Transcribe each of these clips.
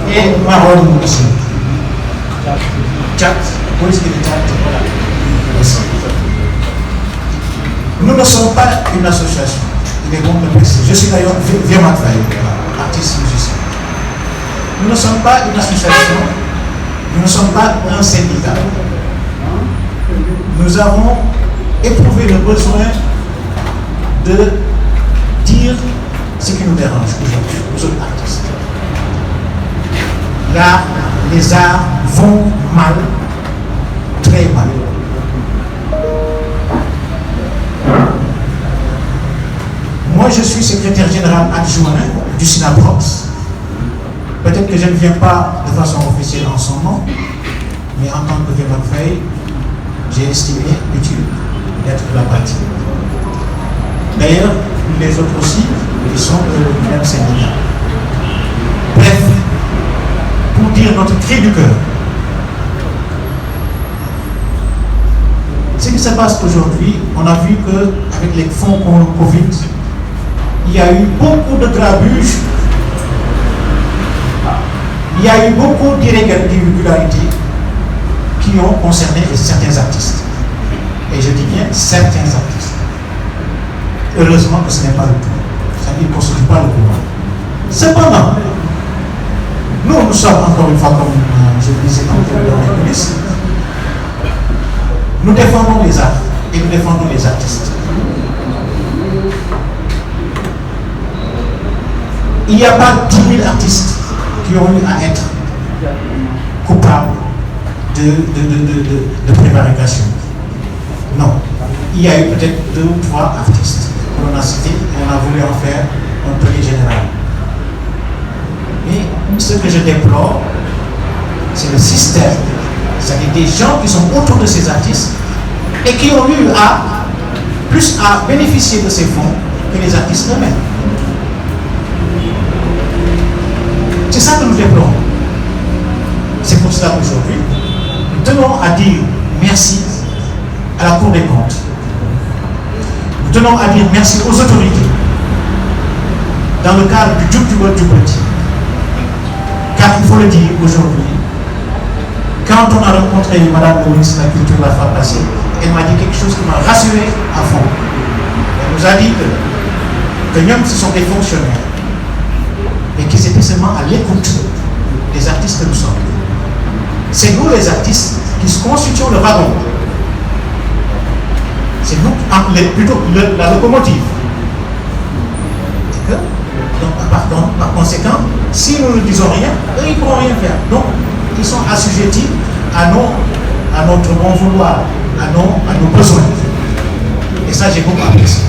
et Maroc aussi. Tchad, police de Tchad, aussi. Nous ne sommes pas une association. Il est bon de le préciser. Je suis d'ailleurs Viamat Faye, artiste musicien. Nous ne sommes pas une association, nous ne sommes pas un syndicat. Nous avons éprouvé le besoin de dire ce qui nous dérange aujourd'hui, nous autres artistes. Là, les arts vont mal, très mal. Moi, je suis secrétaire général adjoint du SINAPROX. Peut-être que je ne viens pas de façon officielle en son nom, mais en tant que Viamat Faye, j'ai estimé utile d'être de la partie. D'ailleurs, les autres aussi, ils sont du même syndicat. Bref, pour dire notre cri du cœur, ce qui se passe aujourd'hui, on a vu qu'avec les fonds Covid, il y a eu beaucoup de grabuges, il y a eu beaucoup d'irrégularités qui ont concerné certains artistes. Et je dis bien certains artistes. Heureusement que ce n'est pas le tout. Ça ne constitue pas le pouvoir. Cependant, nous sommes encore une fois, comme je le disais dans les coulisses, nous défendons les arts et nous défendons les artistes. Il n'y a pas 10 000 artistes qui ont eu à être coupables de prévarication. Non. Il y a eu peut-être 2 ou 3 artistes qu'on a cités et on a voulu en faire un tollé général. Mais ce que je déplore, c'est le système, c'est-à-dire des gens qui sont autour de ces artistes et qui ont eu plus à bénéficier de ces fonds que les artistes eux-mêmes. C'est ça que nous déplorons. C'est pour cela qu'aujourd'hui, nous tenons à dire merci à la Cour des comptes. Nous tenons à dire merci aux autorités dans le cadre du Djibouti. Car il faut le dire aujourd'hui, quand on a rencontré Madame le ministre de la Culture la fois passée, elle m'a dit quelque chose qui m'a rassuré à fond. Elle nous a dit que même ce sont des fonctionnaires, mais qu'ils étaient seulement à l'écoute des artistes que nous sommes. C'est nous les artistes qui constituons le wagon. C'est nous, plutôt la locomotive. Donc, par conséquent, si nous ne disons rien, eux, ils ne pourront rien faire. Donc, ils sont assujettis à notre bon vouloir, à nos besoins. Et ça, j'ai beaucoup apprécié.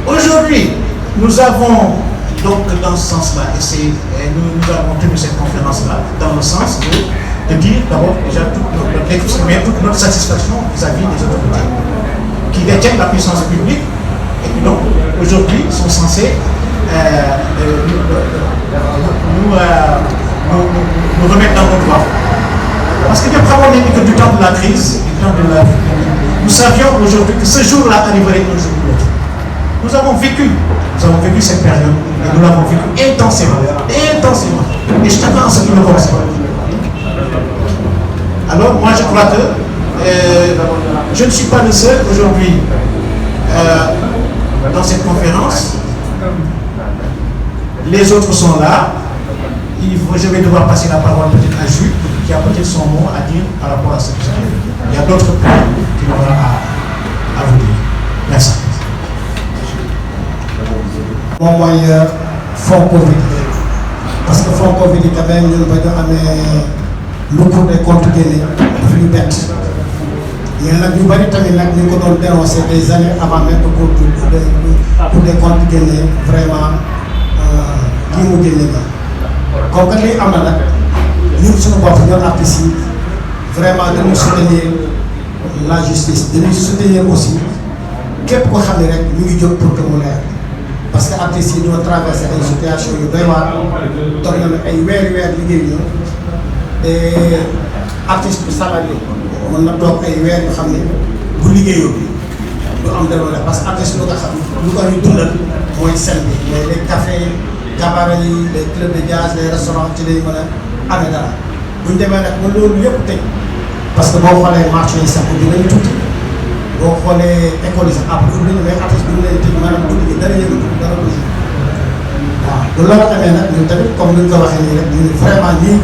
Aujourd'hui, nous avons, donc, dans ce sens-là, nous avons tenu cette conférence-là, dans le sens de dire d'abord déjà toute notre satisfaction vis-à-vis des autorités qui détiennent la puissance publique et qui donc aujourd'hui sont censés nous remettre dans nos droits. Parce que depuis avoir dit que du temps de la crise, nous savions aujourd'hui que ce jour-là arriverait un jour ou l'autre. Nous avons vécu cette période et nous l'avons vécu intensément. Et chacun en ce qui me concerne. Alors moi je crois que je ne suis pas le seul aujourd'hui dans cette conférence. Les autres sont là. Je vais devoir passer la parole peut-être à Jules, qui a peut-être son mot à dire par rapport à ce que j'arrive. Il y a d'autres points qu'il aura à vous dire. Merci. Moom mooy fonds Covid parce que fonds Covid yi quand même ñun ba ñu amee lu Cour des comptes génne dafa ñu bett yéen nag ñu bari tamit nag ñu ko doon dénoncer des années avant même que Cour des comptes génne vraiment lii mu génne la comme que lii am na nag ñun suñu bopp ñoom artistes yi vraiment dañuy soutenir la justice dañuy soutenir aussi képp ko xam ne rek ñu ngi jóg pour que mu leer. Parce que artistes yi ñoo traversé ay situation yu doy waar toog nañu ay weer liggéey ñu et artiste bu salarié mën na toog ay weer yu xam ne bu liggéeyoo du am dara parce que artiste lu ko xam lu ko ñu dundal mooy scène bi mais les cafés cabaret yi les clubs de jazz les restaurants ci lay mën a amee dara bu ñu demee nag ba loolu yëpp tey parce que boo xoolee marché yi sax dinañ tuuti boo xoolee école yi sax après ubbi nañu mais artiste bi ñu leen tëj maanaam guddi gi dara yëngatu dara du jour waaw bu loolu amee nag ñun tamit comme ni ñu ko waxee nii rek ñu vraiment nii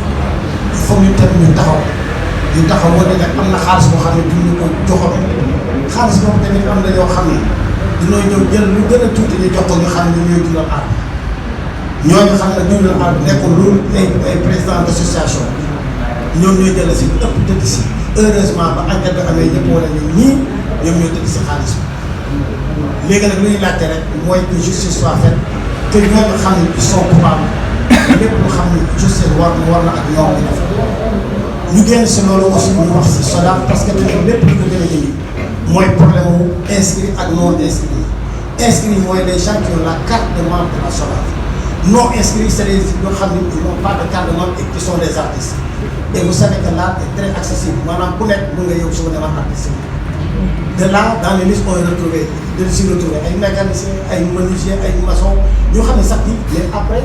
il faut ñu tamit ñu taxaw wane nag am na xaalis boo xam ne duñ ñu ko joxoon xaalis boobu tamit am na yoo xam ne dinoo ñëw jël lu gën a tuuti ñu jox ko ñu xam ne ñooy dundal aar ñooñu xam ne dundal aar nekkul loolu ay président d' association ñoom ñooy jël si ëpp tëdd si heureusement ba enquête bi amee ñëpp wala ñoom ñii ñoom ñooy tëdd si xaalis bi léegi nag lu ñuy laajte rek mooy que justice soit faite que ñooñu xam ne ils sont coupables lépp lu xam ne justice war na ak ñoom ñu def ñu génn si loolu aussi ñu wax si SODAV parce que tamit lépp lu ko gën a indi mooy problème mu inscrit ak non inscrit inscrit mooy les gens qui ont la carte de membre de la SODAV non inscrit c'est les yoo xam ne ils n'ont pas de carte de membre et qui sont des artistes et vous savez que l'art est très accessible maanaam ku nekk mën nga yow suba demal artiste de là dans les listes on est retrouvé de s'y retrouver ay mécaniciens ay menuisiers ay maçons ñoo xam ne sax yi mais après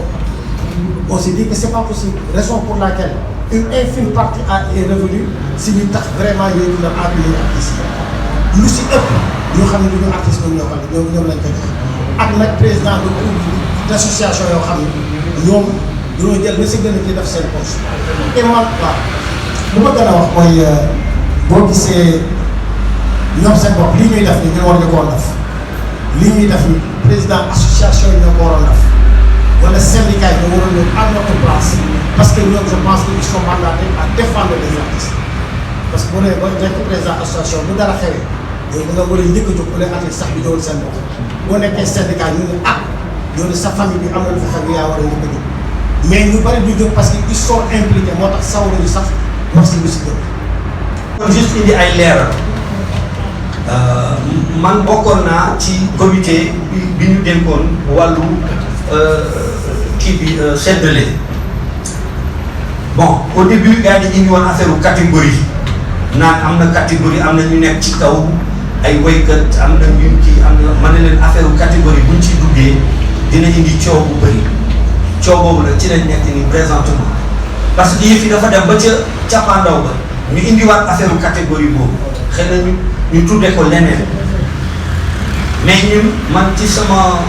on s'est dit que c'est pas possible raison pour laquelle une infime partie est revenue si ñu tax vraiment ñooy dundal aar bi ñuy artistes yi lu si ëpp ñoo xam ne du ñu artiste ñoom ñoom lañ koy def ak nag président de groupe d' association yoo xam ne ñoom dañoo jël ba si gën a ci def seen poche et man waaw lu ma gën a wax mooy boo gisee ñoom seen bopp lii ñuy def ni ñu war ñu koo def lii ñuy def ni président association yi ñoo ko waroon def wala syndicat yi ñoo waroon ñëw à notre place parce que ñoom je pense que ils sont mandatés à défendre les artistes parce que bu dee ba nekk président association bu dara xewee yow da nga war a njëkk a jóg bu leen artiste sax bi ñëwul seen bopp boo nekkee syndicat ñu ne yow sa famille bi am na lu fa xew yaa war a njëkk a jóg mais ñu bari du jóg parce que ils sont impliqués moo tax sawaruñu sax wax si lu si jóg. kon juste indi ay leeral man bokkoon naa ci comité bi ñu dénkoon wàllu kii bi seddale bon au début gars yi indi woon affaire catégorie naan am na catégorie am na ñu nekk ci kaw ay woykat am na ñu kii am na ma ne leen affaire catégorie buñ ci duggee dina indi coow bu bëri coow boobu nag ci lañ nekk ni présentement parce que yëf yi dafa dem ba ca cappaandaw ba ñu indiwaat affaire catégorie boobu xëy na ñu tuddee ko leneen mais ñun man ci sama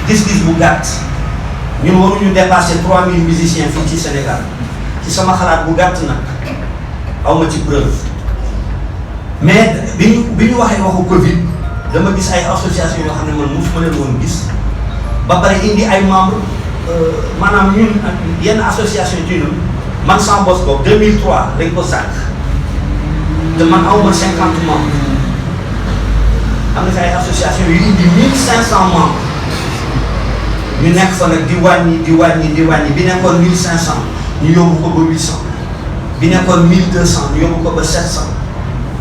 gis-gis bu gàtt ñun waruñu dépasser 3000 musiciens fii ci Sénégal ci sama xalaat bu gàtt nag aw ma ci preuve mais bi ñu waxee waxu Covid dama gis ay association yoo xam ne man mosuma leen woon gis ba pare indi ay membres maanaam ñun yenn association ci ñun man sans bos boobu 2003 lañ ko sàkk te man awma 50 membres am na fi ay association yu indi 1500 membres ñu nekk fa nag di wàññi bi nekkoon 1500 ñu yóbbu ko ba 800 bi nekkoon 1200 ñu yóbbu ko ba 700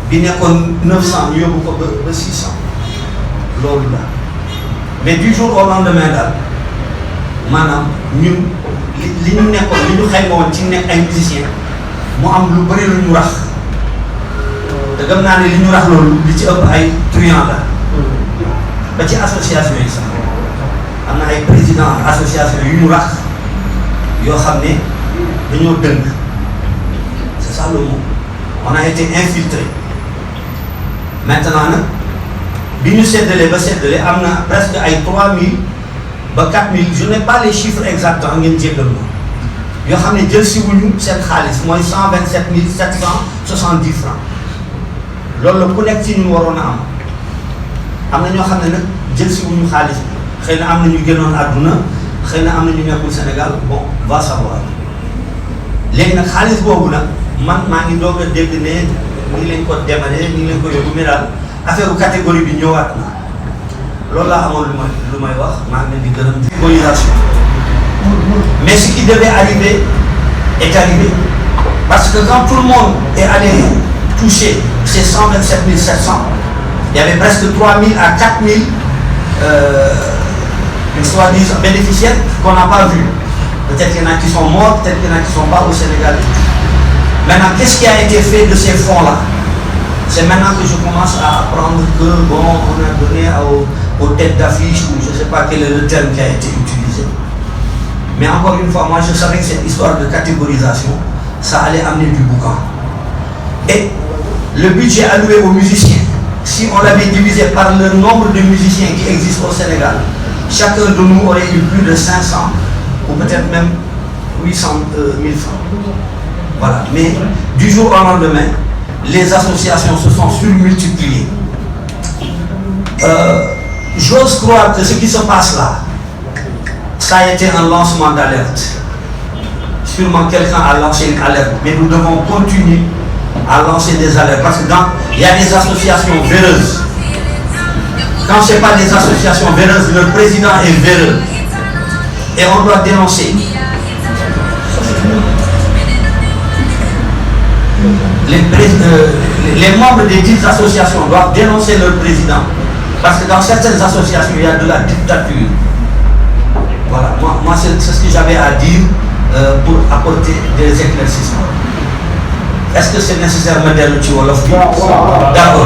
bi nekkoon 900 ñu yóbbu ko ba 600 loolu la mais du jour au lendemain daal maanaam ñun li ñu nekkoon li ñu xayma woon ci nekk ay musiciens mu am lu bëri lu ñu rax te gëm naa ne li ñu rax loolu li ci ëpp ay truand la ba ci association yi sax am na ay président association yu ñu rax yoo xam ne dañoo dëng c'est ça le mot on a été infiltré maintenant nag bi ñu séddalee ba séddalee am na presque ay 3000 ba 4000 je n'ai pas les chiffres exacts ngeen jéggal ma yoo xam ne jël si wuñu seen xaalis mooy 127 770 francs loolu la ku nekk ci ñun waroon a am na ñoo xam ne nag jël si wuñu xaalis bi xëy na am na ñu génnoon àdduna xëy na am na ñu nekkul Sénégal bon va savoir léegi nag xaalis boobu nag man maa ngi doog a dégg ne nii lañ ko démarré nii lañ ko yóbbu mais daal affaire catégorie bi ñëwaat na loolu laa amoon lu may wax maa ngi leen di gërëm diabolisation mais ce qui devait arriver est arrivé parce que quand tout le monde est allé toucher ces 127 700 il y avait presque 3000 à 4000 soi-disant bénéficiaires qu'on n'a pas vu. Peut-être qu'il y en a qui sont morts, peut-être qu'il y en a qui ne sont pas au Sénégal. Maintenant, qu'est-ce qui a été fait de ces fonds-là? C'est maintenant que je commence à apprendre que, bon, on a donné aux têtes d'affiche, ou je ne sais pas quel est le terme qui a été utilisé. Mais encore une fois, moi je savais que cette histoire de catégorisation, ça allait amener du boucan. Et le budget alloué aux musiciens, si on l'avait divisé par le nombre de musiciens qui existent au Sénégal, chacun de nous aurait eu plus de 500 ou peut-être même 800 000 francs. Voilà. Mais du jour au lendemain, les associations se sont surmultipliées. J'ose croire que ce qui se passe là, ça a été un lancement d'alerte. Sûrement quelqu'un a lancé une alerte, mais nous devons continuer à lancer des alertes parce que il y a des associations véreuses. Quand ce n'est pas des associations véreuses, le président est véreux. Et on doit dénoncer. Les membres des 10 associations doivent dénoncer leur président. Parce que dans certaines associations, il y a de la dictature. Voilà, moi c'est ce que j'avais à dire pour apporter des éclaircissements. Est-ce que c'est nécessaire de me dire le Wolof? D'accord.